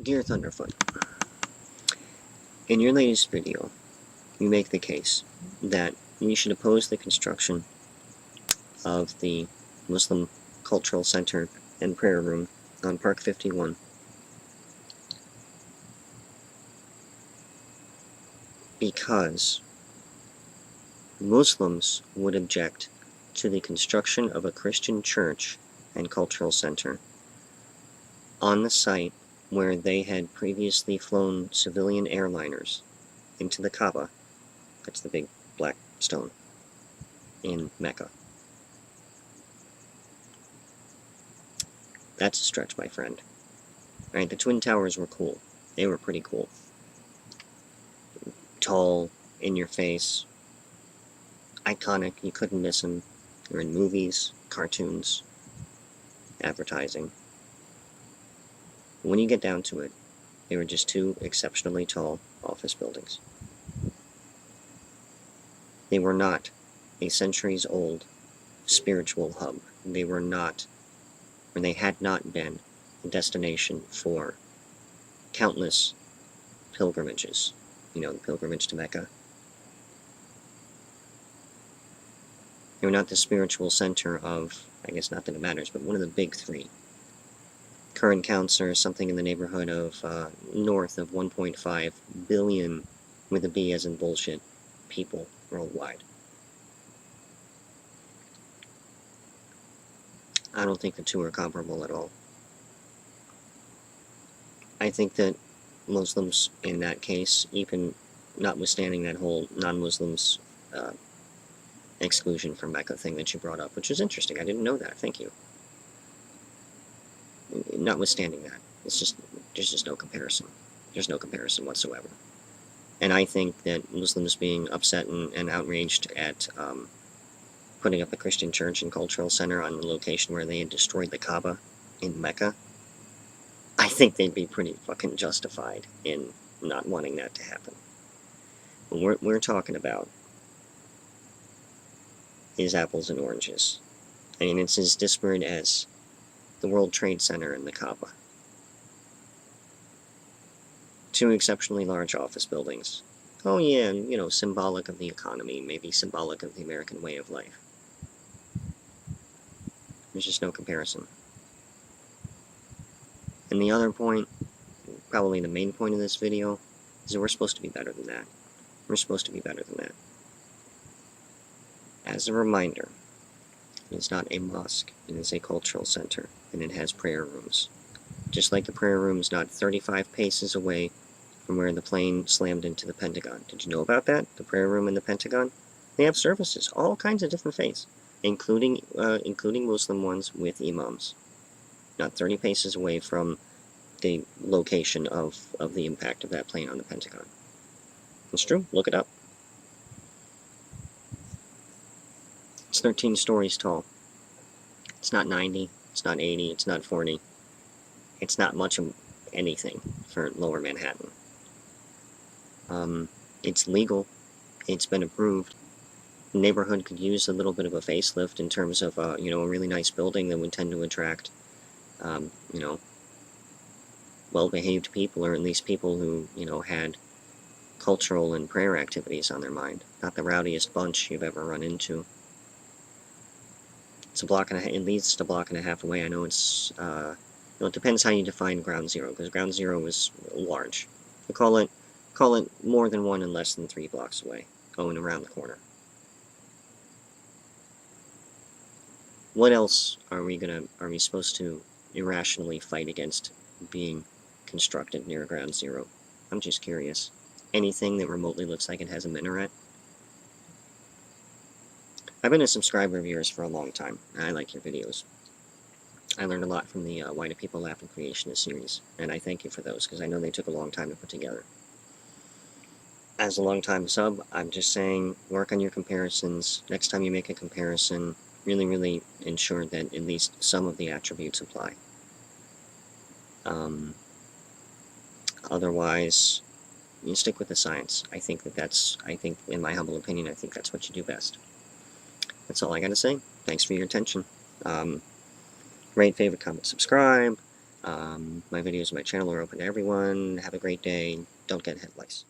Dear Thunderfoot, in your latest video, you make the case that we should oppose the construction of the Muslim Cultural Center and Prayer Room on Park 51 because Muslims would object to the construction of a Christian church and cultural center on the site where they had previously flown civilian airliners into the Kabba. That's the big black stone in Mecca. That's a stretch, my friend. Right, the Twin Towers were cool. They were pretty cool. Tall, in your face, iconic, you couldn't miss them. They're in movies, cartoons, advertising. When you get down to it, they were just two exceptionally tall office buildings. They were not a centuries-old spiritual hub. They were not, or they had not been, a destination for countless pilgrimages. You know, the pilgrimage to Mecca. They were not the spiritual center of, I guess not that it matters, but one of the big three. Current counts are something in the neighborhood of north of 1.5 billion, with a B as in bullshit, people worldwide. I don't think the two are comparable at all. I think that Muslims, in that case, even notwithstanding that whole non-Muslims exclusion from Mecca thing that you brought up, which is interesting, I didn't know that, thank you. Notwithstanding that, there's just no comparison. There's no comparison whatsoever. And I think that Muslims being upset and outraged at putting up a Christian church and cultural center on the location where they had destroyed the Kabba in Mecca, I think they'd be pretty fucking justified in not wanting that to happen. What we're talking about is apples and oranges. I mean, it's as disparate as the World Trade Center and the Kabba. Two exceptionally large office buildings. Oh yeah, you know, symbolic of the economy, maybe symbolic of the American way of life. There's just no comparison. And the other point, probably the main point of this video, is that we're supposed to be better than that. We're supposed to be better than that. As a reminder, it's not a mosque, it is a cultural center, and it has prayer rooms. Just like the prayer room's not 35 paces away from where the plane slammed into the Pentagon. Did you know about that? The prayer room in the Pentagon? They have services, all kinds of different faiths, including Muslim ones with imams. Not 30 paces away from the location of the impact of that plane on the Pentagon. It's true, look it up. It's 13 stories tall. It's not 90, it's not 80, it's not 40. It's not much of anything for lower Manhattan. It's legal. It's been approved. The neighborhood could use a little bit of a facelift in terms of, you know, a really nice building that would tend to attract, you know, well-behaved people, or at least people who, you know, had cultural and prayer activities on their mind. Not the rowdiest bunch you've ever run into. It's a block and a half, at least a block and a half away. I know it's, you know, it depends how you define ground zero, because ground zero is large. We call it more than 1 and less than 3 blocks away, going around the corner. What else are we supposed to irrationally fight against being constructed near ground zero? I'm just curious. Anything that remotely looks like it has a minaret? I've been a subscriber of yours for a long time, and I like your videos. I learned a lot from the Why Do People Laugh and Creationist series, and I thank you for those, because I know they took a long time to put together. As a long-time sub, I'm just saying, work on your comparisons. Next time you make a comparison, really ensure that at least some of the attributes apply. Otherwise, you stick with the science. I think, in my humble opinion, I think that's what you do best. That's all I gotta say. Thanks for your attention. Rate, favorite, comment, subscribe. My videos on my channel are open to everyone. Have a great day. Don't get head lice.